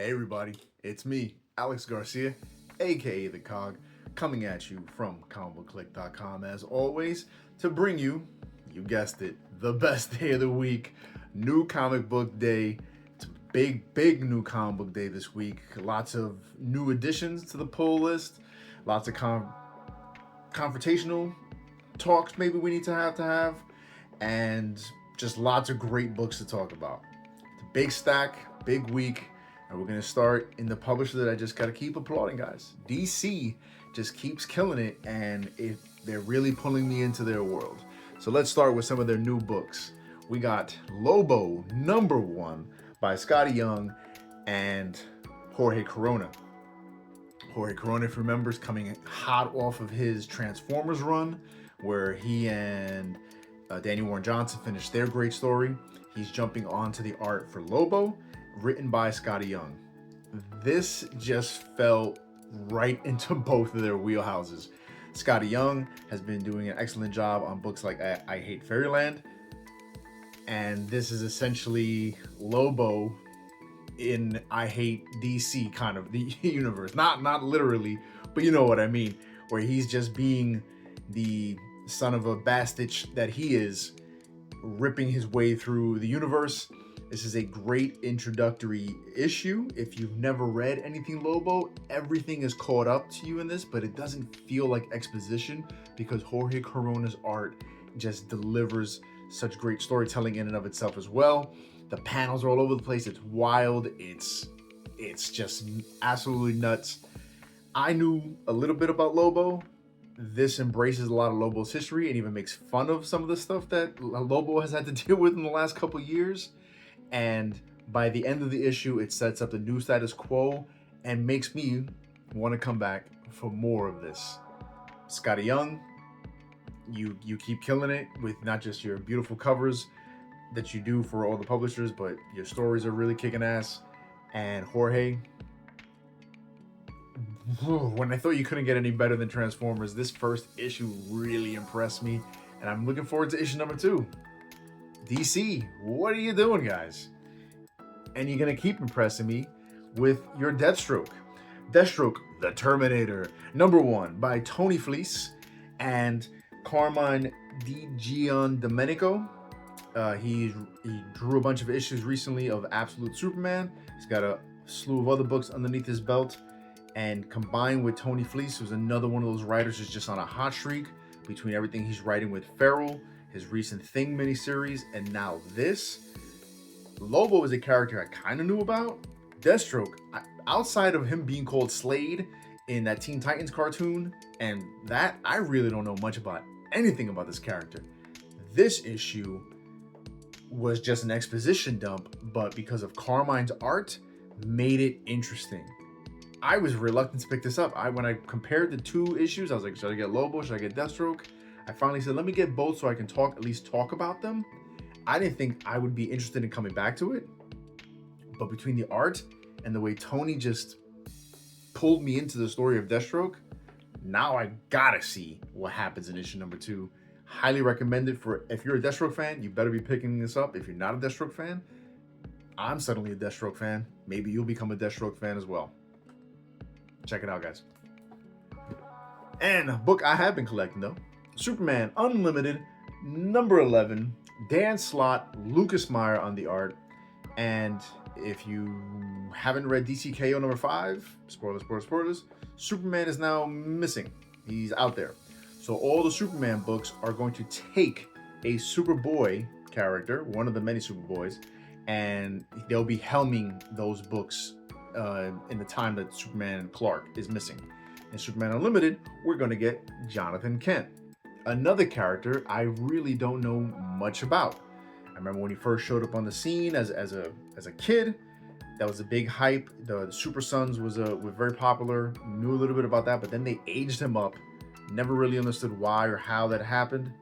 Hey everybody, it's me, Alex Garcia, aka the COG, coming at you from comicbookclique.com as always to bring you, you guessed it, the best day of the week, new comic book day. It's a big new comic book day this week. Lots of new additions to the pull list, lots of confrontational talks maybe we need to have, and just lots of great books to talk about. It's a big stack, big week. And we're going to start in the publisher that I just got to keep applauding, guys. DC just keeps killing it, and they're really pulling me into their world. So let's start with some of their new books. We got Lobo #1 by Skottie Young and Jorge Corona. Jorge Corona, if you remember, is coming hot off of his Transformers run, where he and Daniel Warren Johnson finished their great story. He's jumping onto the art for Lobo, written by Skottie Young. This just fell right into both of their wheelhouses. Skottie Young has been doing an excellent job on books like I Hate Fairyland, and this is essentially Lobo in I Hate DC kind of the universe. Not literally, but you know what I mean, where he's just being the son of a bastard that he is, ripping his way through the universe. This is a great introductory issue. If you've never read anything Lobo, everything is caught up to you in this, but it doesn't feel like exposition because Jorge Corona's art just delivers such great storytelling in and of itself as well. The panels are all over the place. It's wild. It's just absolutely nuts. I knew a little bit about Lobo. This embraces a lot of Lobo's history and even makes fun of some of the stuff that Lobo has had to deal with in the last couple years. And by the end of the issue, it sets up the new status quo and makes me want to come back for more of this. Skottie Young, you keep killing it with not just your beautiful covers that you do for all the publishers, but your stories are really kicking ass. And Jorge, when I thought you couldn't get any better than Transformers, this first issue really impressed me, and I'm looking forward to issue #2. DC, what are you doing, guys? And you're gonna keep impressing me with your Deathstroke. Deathstroke, the Terminator, #1 by Tony Fleece and Carmine Di Giandomenico. He drew a bunch of issues recently of Absolute Superman. He's got a slew of other books underneath his belt. And combined with Tony Fleece, who's another one of those writers who's just on a hot streak between everything he's writing with Ferrell, his recent Thing miniseries, and now this. Lobo is a character I kind of knew about. Deathstroke, outside of him being called Slade in that Teen Titans cartoon, and that, I really don't know much about anything about this character. This issue was just an exposition dump, but because of Carmine's art, made it interesting. I was reluctant to pick this up. When I compared the two issues, I was like, should I get Lobo? Should I get Deathstroke? I finally said, let me get both so I can at least talk about them. I didn't think I would be interested in coming back to it. But between the art and the way Tony just pulled me into the story of Deathstroke, now I gotta see what happens in issue #2. Highly recommended for, if you're a Deathstroke fan, you better be picking this up. If you're not a Deathstroke fan, I'm suddenly a Deathstroke fan. Maybe you'll become a Deathstroke fan as well. Check it out, guys. And a book I have been collecting, though. Superman Unlimited, #11. Dan Slott, Lucas Meyer on the art. And if you haven't read DCKO #5, spoilers, Superman is now missing. He's out there. So all the Superman books are going to take a Superboy character, one of the many Superboys, and they'll be helming those books in the time that Superman Clark is missing. In Superman Unlimited, we're going to get Jonathan Kent, another character I really don't know much about. I remember when he first showed up on the scene as a kid. That was a big hype. The Super Sons were very popular. Knew a little bit about that, but then they aged him up. Never really understood why or how that happened.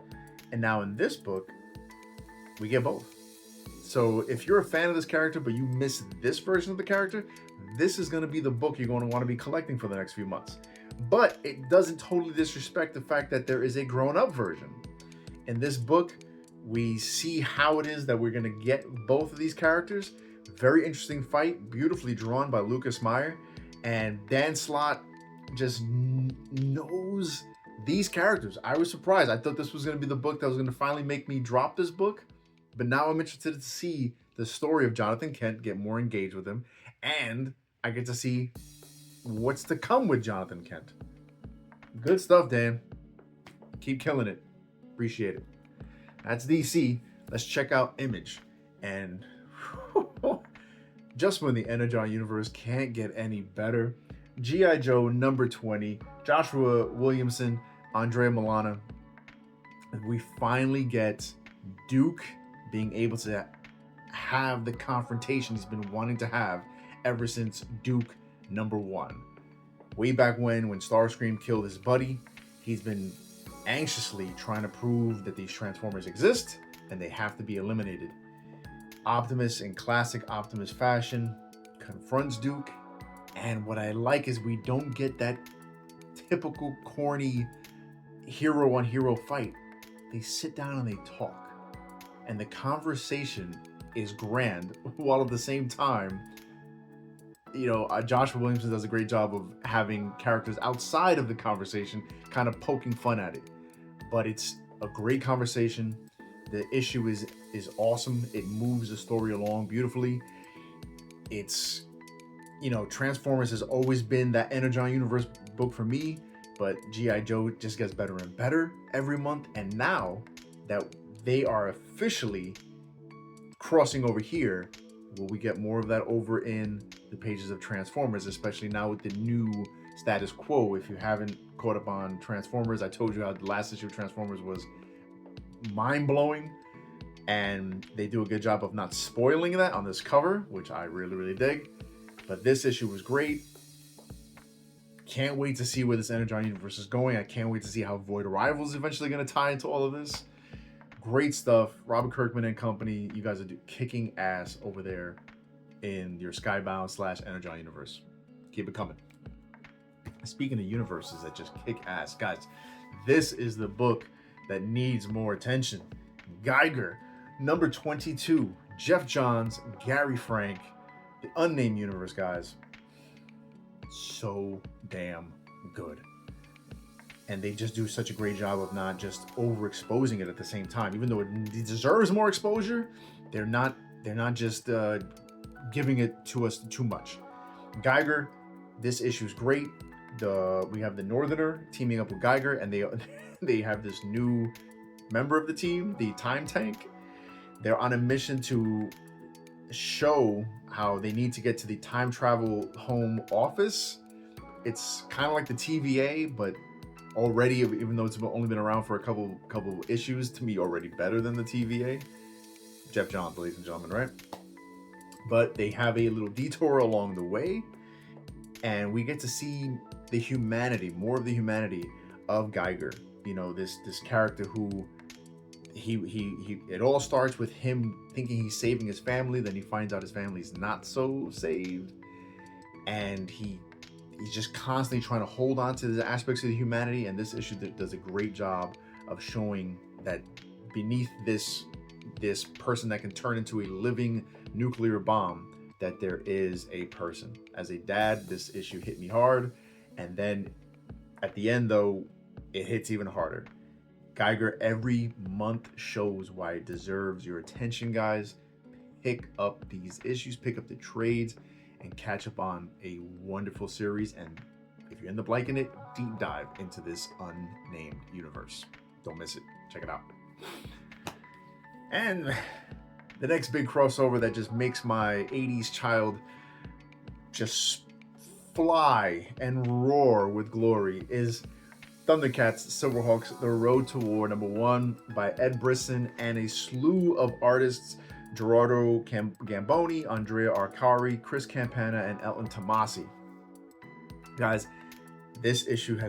And now in this book, we get both. So if you're a fan of this character, but you miss this version of the character, this is going to be the book you're going to want to be collecting for the next few months. But it doesn't totally disrespect the fact that there is a grown-up version. In this book, we see how it is that we're going to get both of these characters. Very interesting fight, beautifully drawn by Lucas Meyer, and Dan Slott just knows these characters. I was surprised. I thought this was going to be the book that was going to finally make me drop this book, but now I'm interested to see the story of Jonathan Kent, get more engaged with him, and I get to see what's to come with Jonathan Kent. Good stuff, Dan. Keep killing it. Appreciate it. That's DC. Let's check out Image. And just when the Energon universe can't get any better, G.I. Joe number 20, Joshua Williamson, Andrea Milana. We finally get Duke being able to have the confrontation he's been wanting to have ever since Duke number 1. Way back when Starscream killed his buddy, he's been anxiously trying to prove that these Transformers exist and they have to be eliminated. Optimus, in classic Optimus fashion, confronts Duke, and what I like is we don't get that typical corny hero on hero fight. They sit down and they talk, and the conversation is grand, while at the same time, Joshua Williamson does a great job of having characters outside of the conversation kind of poking fun at it. But it's a great conversation. The issue is awesome. It moves the story along beautifully. It's, Transformers has always been that Energon universe book for me, but G.I. Joe just gets better and better every month. And now that they are officially crossing over here, will we get more of that over in the pages of Transformers, especially now with the new status quo? If you haven't caught up on Transformers, I told you how the last issue of Transformers was mind-blowing, and they do a good job of not spoiling that on this cover, which I really, really dig. But this issue was great. Can't wait to see where this Energon universe is going. I can't wait to see how Void Arrival is eventually going to tie into all of this. Great stuff. Robert Kirkman and company, you guys are kicking ass over there in your Skybound / Energon universe. Keep it coming. Speaking of universes that just kick ass, guys, this is the book that needs more attention. Geiger, number 22. Jeff Johns, Gary Frank, the Unnamed Universe, guys. So damn good. And they just do such a great job of not just overexposing it at the same time. Even though it deserves more exposure, they're not just giving it to us too much. Geiger, this issue is great. We have the Northerner teaming up with Geiger, and they have this new member of the team, the Time Tank. They're on a mission to show how they need to get to the time travel home office. It's kind of like the TVA, but already, even though it's only been around for a couple issues, to me already better than the TVA. Jeff Johns, ladies and gentlemen, right? But they have a little detour along the way, and we get to see the humanity, more of the humanity of Geiger. This character who it all starts with him thinking he's saving his family, then he finds out his family's not so saved, and he's just constantly trying to hold on to the aspects of the humanity. And this issue does a great job of showing that beneath this person that can turn into a living nuclear bomb, that there is a person. As a dad, this issue hit me hard, and then at the end, though, it hits even harder. Geiger every month shows why it deserves your attention, guys. Pick up these issues, pick up the trades, and catch up on a wonderful series. And if you end up liking it, deep dive into this Unnamed universe. Don't miss it. Check it out. And the next big crossover that just makes my 80s child just fly and roar with glory is Thundercats Silverhawks, The Road to War #1 by Ed Brisson and a slew of artists: Gerardo Gamboni, Andrea Arcari, Chris Campana, and Elton Tomasi. Guys, this issue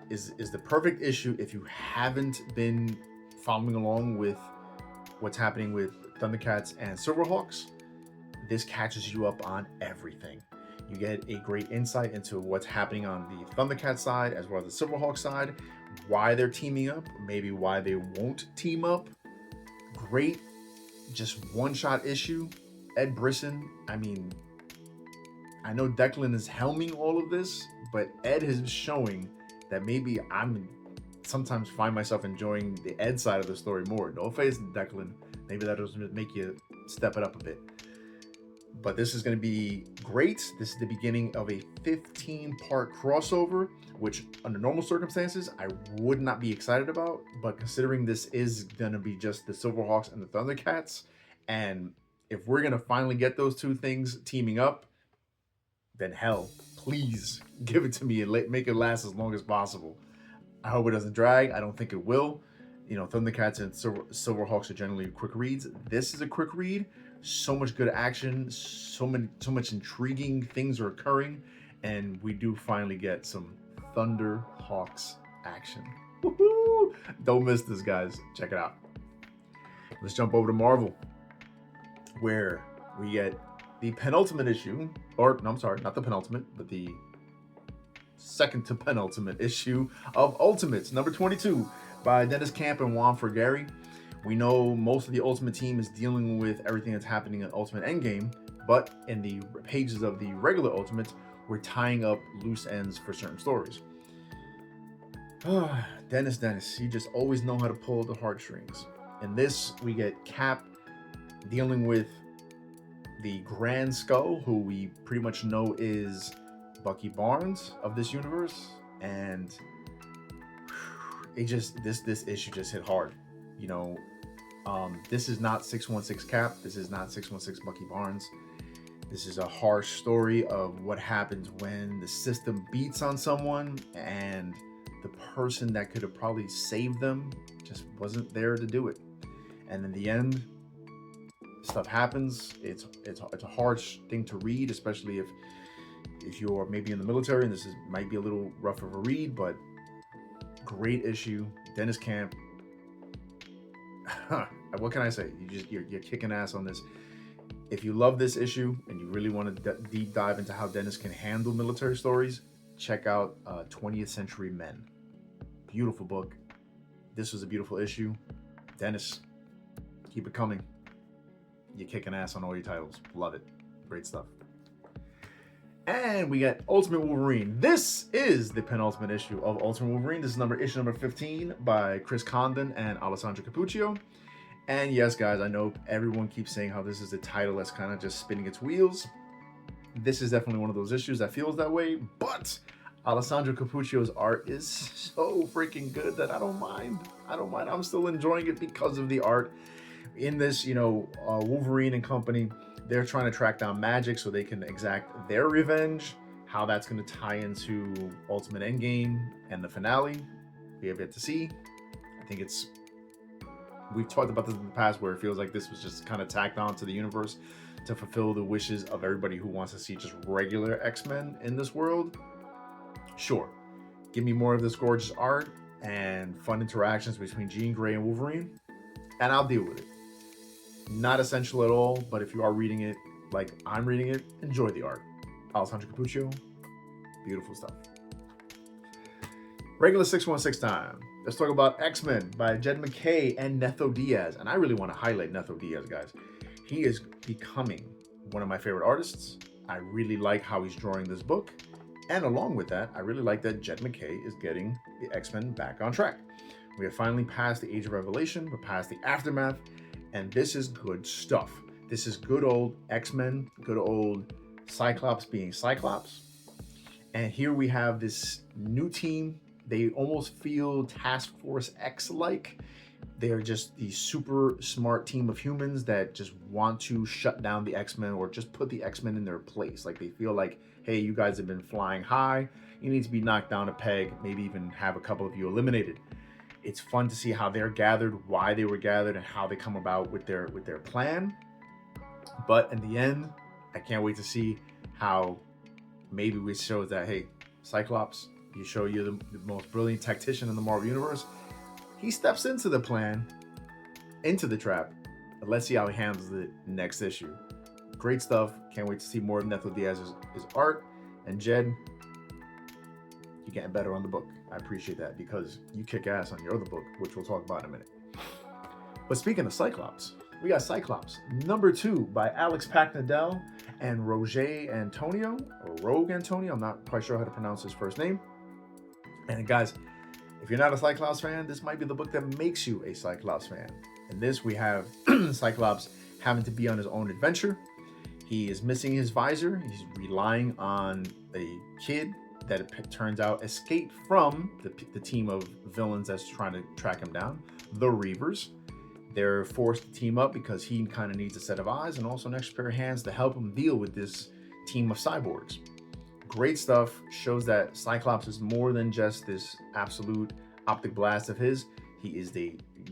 is the perfect issue if you haven't been following along with what's happening with Thundercats and Silverhawks. This catches you up on everything. You get a great insight into what's happening on the Thundercat side as well as the Silverhawk side, why they're teaming up, maybe why they won't team up. Great, just one-shot issue. Ed Brisson, I mean, I know Declan is helming all of this, but Ed is showing that maybe I'm sometimes find myself enjoying the Ed side of the story more. No offense, Declan. Maybe that'll make you step it up a bit. But this is going to be great. This is the beginning of a 15-part crossover, which under normal circumstances, I would not be excited about. But considering this is going to be just the Silverhawks and the Thundercats, and if we're going to finally get those two things teaming up, then hell, please give it to me and make it last as long as possible. I hope it doesn't drag. I don't think it will. You know, Thundercats and Silverhawks are generally quick reads. This is a quick read. So much good action, so much intriguing things are occurring, and we do finally get some Thunderhawks action. Woohoo! Don't miss this, guys. Check it out. Let's jump over to Marvel, where we get the penultimate issue, or no, I'm sorry, not the penultimate, but the second to penultimate issue of Ultimates, number 22, by Dennis Camp and Juan Frigeri. We know most of the Ultimate team is dealing with everything that's happening in Ultimate Endgame, but in the pages of the regular Ultimates, we're tying up loose ends for certain stories. Dennis, you just always know how to pull the heartstrings. In this, we get Cap dealing with the Grand Skull, who we pretty much know is Bucky Barnes of this universe, and it just this issue just hit hard. You know, this is not 616 Cap. This is not 616 Bucky Barnes. This is a harsh story of what happens when the system beats on someone and the person that could have probably saved them just wasn't there to do it. And in the end, stuff happens. It's a harsh thing to read, especially if you're maybe in the military, and might be a little rough of a read, but great issue. Dennis Camp. What can I say? You're kicking ass on this. If you love this issue and you really want to deep dive into how Dennis can handle military stories, check out 20th Century Men. Beautiful book. This was a beautiful issue. Dennis, keep it coming. You're kicking ass on all your titles. Love it. Great stuff. And we got Ultimate Wolverine. This is the penultimate issue of Ultimate Wolverine. This is issue number 15 by Chris Condon and Alessandro Cappuccio. And yes, guys, I know everyone keeps saying how this is a title that's kind of just spinning its wheels. This is definitely one of those issues that feels that way, but Alessandro Cappuccio's art is so freaking good that I don't mind. I'm still enjoying it because of the art. In this, Wolverine and company, they're trying to track down Magic so they can exact their revenge. How that's going to tie into Ultimate Endgame and the finale, we have yet to see. I think we've talked about this in the past where it feels like this was just kind of tacked on to the universe to fulfill the wishes of everybody who wants to see just regular X-Men in this world. Sure, give me more of this gorgeous art and fun interactions between Jean Grey and Wolverine, and I'll deal with it. Not essential at all, but if you are reading it like I'm reading it, enjoy the art. Alessandro Cappuccio, beautiful stuff. Regular 616 time. Let's talk about X-Men by Jed MacKay and Netho Diaz. And I really want to highlight Netho Diaz, guys. He is becoming one of my favorite artists. I really like how he's drawing this book. And along with that, I really like that Jed MacKay is getting the X-Men back on track. We have finally passed the Age of Revelation, we're past the Aftermath, and this is good stuff. This is good old X-Men, good old Cyclops being Cyclops. And here we have this new team. They almost feel Task Force X-like. They're just the super smart team of humans that just want to shut down the X-Men or just put the X-Men in their place. Like they feel like, hey, you guys have been flying high. You need to be knocked down a peg, maybe even have a couple of you eliminated. It's fun to see how they're gathered, why they were gathered, and how they come about with their plan. But in the end, I can't wait to see how maybe we show that, hey, Cyclops, you show you're the most brilliant tactician in the Marvel Universe. He steps into the plan, into the trap, but let's see how he handles it next issue. Great stuff. Can't wait to see more of Netho Diaz's art. And Jed, you're getting better on the book. I appreciate that because you kick ass on your other book, which we'll talk about in a minute. But speaking of Cyclops, we got Cyclops, number 2 by Alex Packnadel and Roger Antonio, or Rogue Antonio. I'm not quite sure how to pronounce his first name. And guys, if you're not a Cyclops fan, this might be the book that makes you a Cyclops fan. In this, we have Cyclops having to be on his own adventure. He is missing his visor. He's relying on a kid that it turns out escaped from the team of villains that's trying to track him down, the Reavers. They're forced to team up because he kind of needs a set of eyes and also an extra pair of hands to help him deal with this team of cyborgs. Great stuff. Shows that Cyclops is more than just this absolute optic blast of his. He is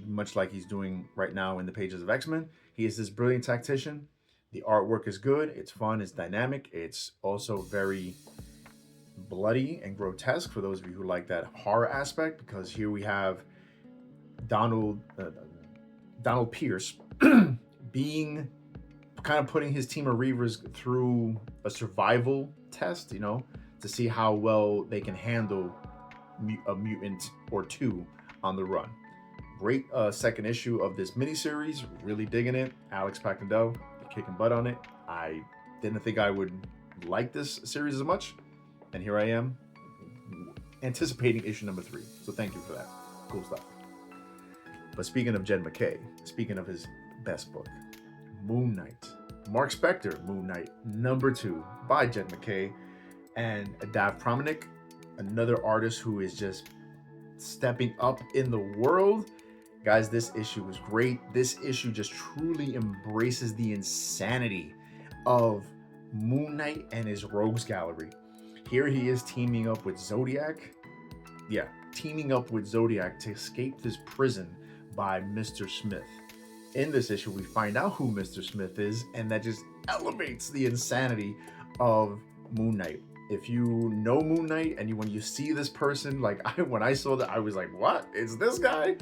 much like he's doing right now in the pages of X-Men, he is this brilliant tactician. The artwork is good. It's fun. It's dynamic. It's also very bloody and grotesque for those of you who like that horror aspect, because here we have Donald Pierce being kind of putting his team of Reavers through a survival test, to see how well they can handle a mutant or two on the run. Great second issue of this miniseries. Really digging it. Alex Packnadel kicking butt on it. I didn't think I would like this series as much, and here I am anticipating issue number 3. So thank you for that. Cool stuff. But speaking of Jed MacKay, speaking of his best book, Moon Knight. Mark Spector, Moon Knight, number 2 by Jed MacKay and Dav Promenich, another artist who is just stepping up in the world. Guys, this issue was great. This issue just truly embraces the insanity of Moon Knight and his rogues gallery. Here he is teaming up with Zodiac. Yeah, teaming up with Zodiac to escape this prison by Mr. Smith. In this issue, we find out who Mr. Smith is, and that just elevates the insanity of Moon Knight. If you know Moon Knight and when you see this person, when I saw that, I was like, what? It's this guy?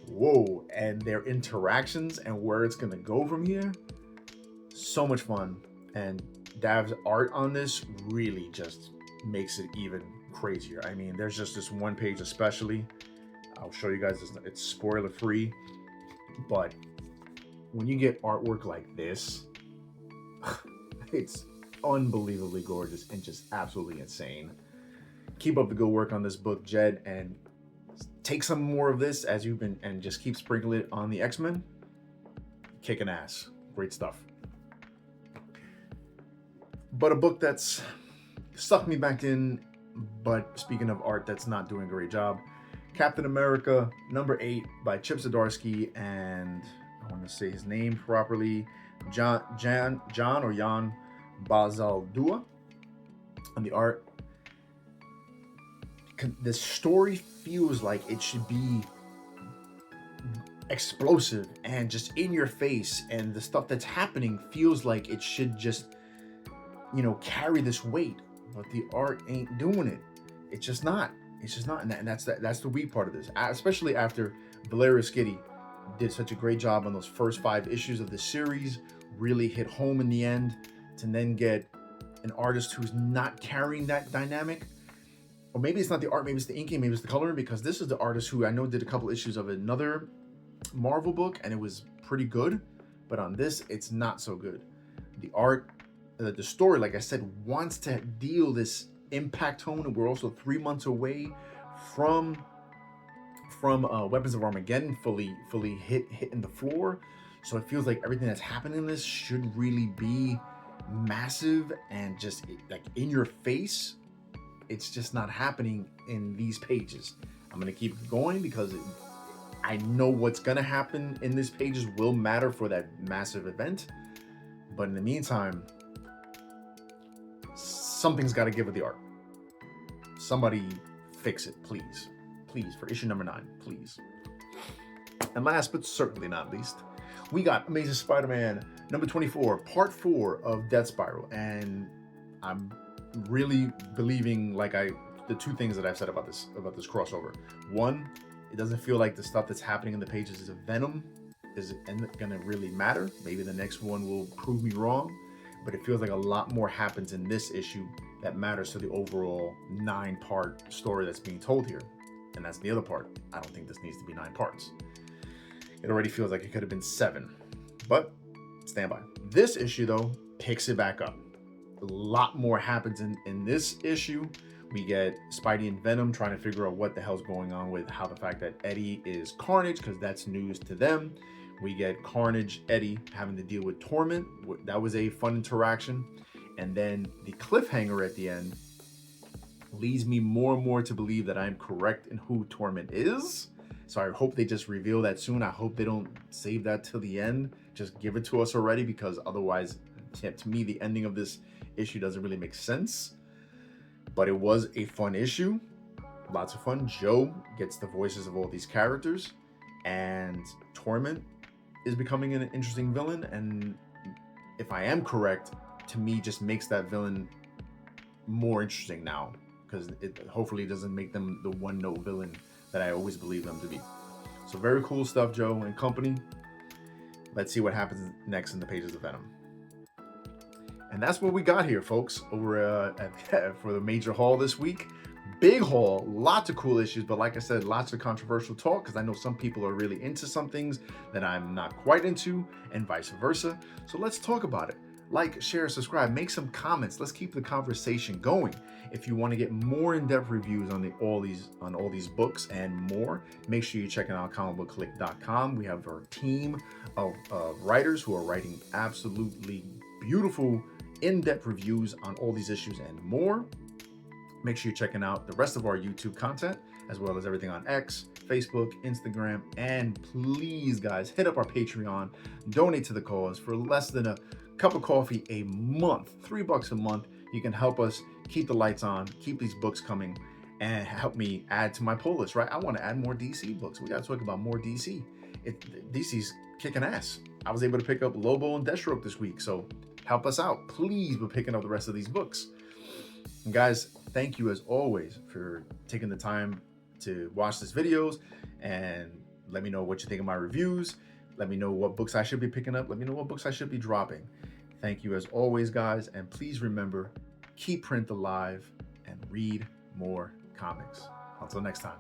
Whoa. And their interactions and where it's going to go from here. So much fun. And Dav's art on this really just makes it even crazier. I mean, there's just this one page especially. I'll show you guys. It's spoiler free. But when you get artwork like this, it's unbelievably gorgeous and just absolutely insane. Keep up the good work on this book, Jed, and take some more of this as you've been, and just keep sprinkling it on the X-Men. Kicking ass. Great stuff. But a book that's sucked me back in, but speaking of art that's not doing a great job, Captain America number 8 by Chip Zdarsky and, I want to say his name properly, Jon Bazaldua on the art. The story feels like it should be explosive and just in your face, and the stuff that's happening feels like it should just, carry this weight, but the art ain't doing it. It's just not. And that's the weak part of this, especially after Valeria Skiddy did such a great job on those first 5 issues of the series, really hit home in the end, to then get an artist who's not carrying that dynamic. Or maybe it's not the art, maybe it's the inking, maybe it's the coloring, because this is the artist who I know did a couple issues of another Marvel book and it was pretty good, but on this it's not so good. The art, the story, like I said, wants to deal this impact tone, and we're also 3 months away from Weapons of Armageddon fully hitting the floor. So it feels like everything that's happening in this should really be massive and just like in your face. It's just not happening in these pages. I'm gonna keep going because I know what's gonna happen in these pages will matter for that massive event. But in the meantime, something's got to give with the art. Somebody fix it, please. Please, for issue number 9, please. And last but certainly not least, we got Amazing Spider-Man number 24, part 4 of Death Spiral. And I'm really believing the 2 things that I've said about this crossover. 1, it doesn't feel like the stuff that's happening in the pages of Venom is going to really matter. Maybe the next one will prove me wrong, but it feels like a lot more happens in this issue that matters to the overall 9-part story that's being told here. And that's the other part. I don't think this needs to be 9 parts. It already feels like it could have been 7. But stand by. This issue, though, picks it back up. A lot more happens in this issue. We get Spidey and Venom trying to figure out what the hell's going on with how the fact that Eddie is Carnage, because that's news to them. We get Carnage Eddie having to deal with Torment. That was a fun interaction. And then the cliffhanger at the end leads me more and more to believe that I'm correct in who Torment is. So I hope they just reveal that soon. I hope they don't save that till the end. Just give it to us already, because otherwise, to me, the ending of this issue doesn't really make sense. But it was a fun issue. Lots of fun. Joe gets the voices of all these characters. And Torment is becoming an interesting villain. And if I am correct, to me, just makes that villain more interesting now. Because it hopefully doesn't make them the one-note villain that I always believe them to be. So very cool stuff, Joe and company. Let's see what happens next in the pages of Venom. And that's what we got here, folks, over for the major haul this week. Big haul, lots of cool issues, but like I said, lots of controversial talk, because I know some people are really into some things that I'm not quite into, and vice versa. So let's talk about it. Like, share, subscribe, make some comments. Let's keep the conversation going. If you want to get more in-depth reviews on all these books and more, make sure you're checking out comicbookclique.com. We have our team of writers who are writing absolutely beautiful, in-depth reviews on all these issues and more. Make sure you're checking out the rest of our YouTube content, as well as everything on X, Facebook, Instagram, and please, guys, hit up our Patreon, donate to the cause for less than a cup of coffee a month, $3 a month. You can help us keep the lights on, keep these books coming, and help me add to my pull list, right? I want to add more DC books. We got to talk about more DC. DC's kicking ass. I was able to pick up Lobo and Deathstroke this week, so help us out, please, with picking up the rest of these books. And guys, thank you as always for taking the time to watch these videos and let me know what you think of my reviews. Let me know what books I should be picking up. Let me know what books I should be dropping. Thank you as always, guys. And please remember, keep print alive and read more comics. Until next time.